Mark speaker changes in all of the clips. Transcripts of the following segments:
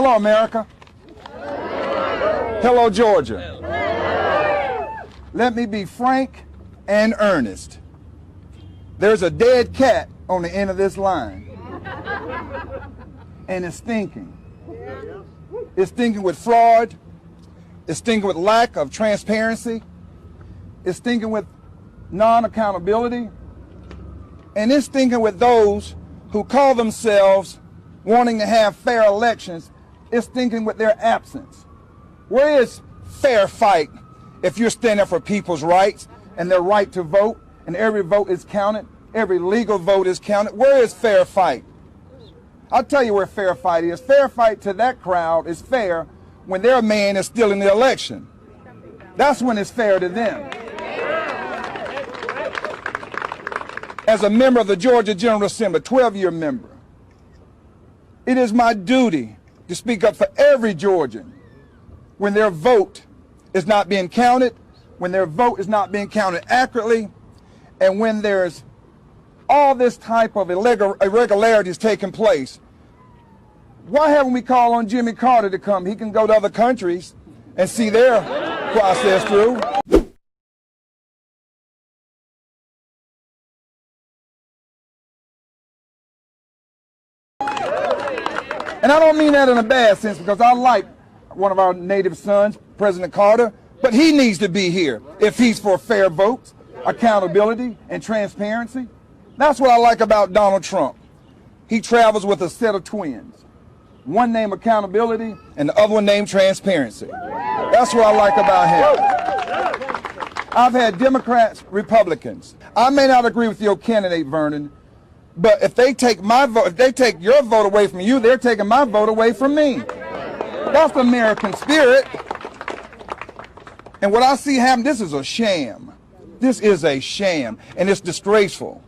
Speaker 1: Hello, America. Hello, Georgia. Let me be frank and earnest. There's a dead cat on the end of this line. And it's stinking. It's stinking with fraud. It's stinking with lack of transparency. It's stinking with non-accountability. And it's stinking with those who call themselves wanting to have fair elections. It's stinking with their absence. Where is fair fight if you're standing up for people's rights and their right to vote, and every vote is counted, every legal vote is counted? Where is fair fight? I'll tell you where fair fight is. Fair fight to that crowd is fair when their man is still in the election. That's when it's fair to them. As a member of the Georgia General Assembly, 12-year member, it is my duty to speak up for every Georgian when their vote is not being counted, when their vote is not being counted accurately, and when there's all this type of irregularities taking place. Why haven't we called on Jimmy Carter to come? He can go to other countries and see their process through. And I don't mean that in a bad sense, because I like one of our native sons, President Carter, but he needs to be here if he's for fair votes, accountability, and transparency. That's what I like about Donald Trump. He travels with a set of twins. One named accountability and the other one named transparency. That's what I like about him. I've had Democrats, Republicans. I may not agree with your candidate, Vernon, but if they take my vote, if they take your vote away from you, they're taking my vote away from me. That's the American spirit. And what I see happen, this is a sham. This is a sham, and it's disgraceful.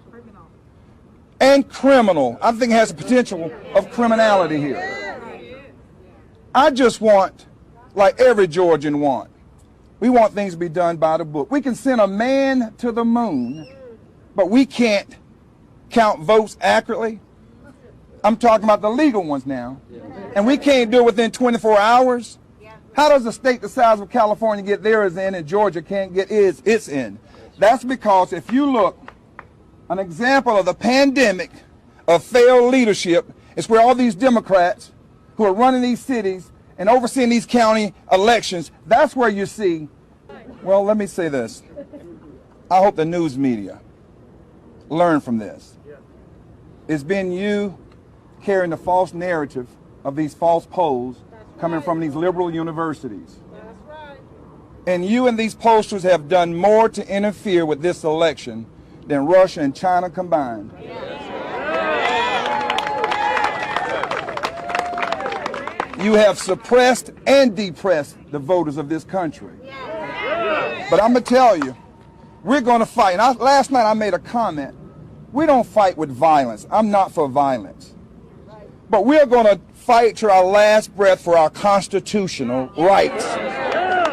Speaker 1: And criminal. I think it has the potential of criminality here. I just want, like every Georgian want, we want things to be done by the book. We can send a man to the moon, but we can't count votes accurately. I'm talking about the legal ones now. And we can't do it within 24 hours. How does a state the size of California get theirs in and Georgia can't get its in? That's because if you look, an example of the pandemic of failed leadership is where all these Democrats who are running these cities and overseeing these county elections, that's where you see, well, let me say this. I hope the news media learn from this. It's been you carrying the false narrative of these false polls coming from these liberal universities. And you and these pollsters have done more to interfere with this election than Russia and China combined. You have suppressed and depressed the voters of this country. But I'm going to tell you, we're going to fight. And last night I made a comment. We don't fight with violence. I'm not for violence. But we're going to fight to our last breath for our constitutional rights.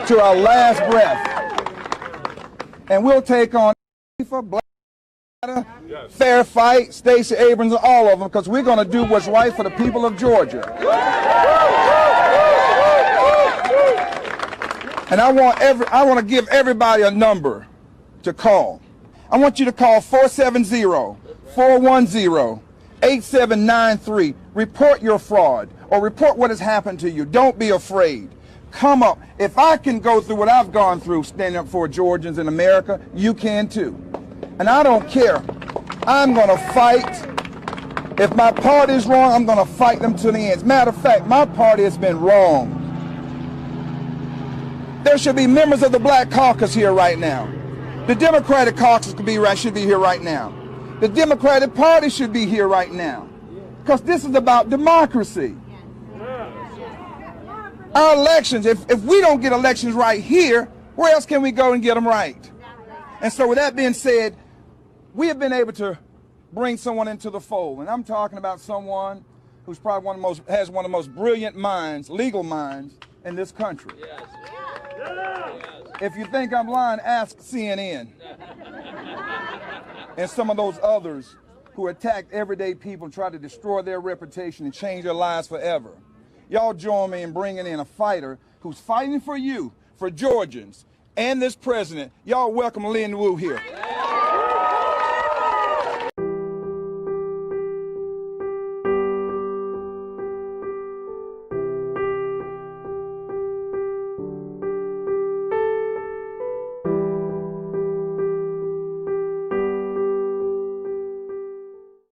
Speaker 1: To our last breath. And we'll take on Fair Fight, Stacey Abrams, and all of them, because we're going to do what's right for the people of Georgia. And I want to give everybody a number to call. I want you to call 470-410-8793. Report your fraud or report what has happened to you. Don't be afraid. Come up. If I can go through what I've gone through standing up for Georgians in America, you can too. And I don't care. I'm going to fight. If my party is wrong, I'm going to fight them to the end. As a matter of fact, my party has been wrong. There should be members of the Black Caucus here right now. The Democratic Caucus should be here right now. The Democratic Party should be here right now. Because this is about democracy. Our elections, if we don't get elections right here, where else can we go and get them right? And so with that being said, we have been able to bring someone into the fold. And I'm talking about someone who's probably has one of the most brilliant minds, legal minds, in this country. Yes. If you think I'm lying, ask CNN. And some of those others who attacked everyday people and tried to destroy their reputation and change their lives forever. y'all join me in bringing in a fighter who's fighting for you, for Georgians, and this president. Y'all welcome Lynn Wu here.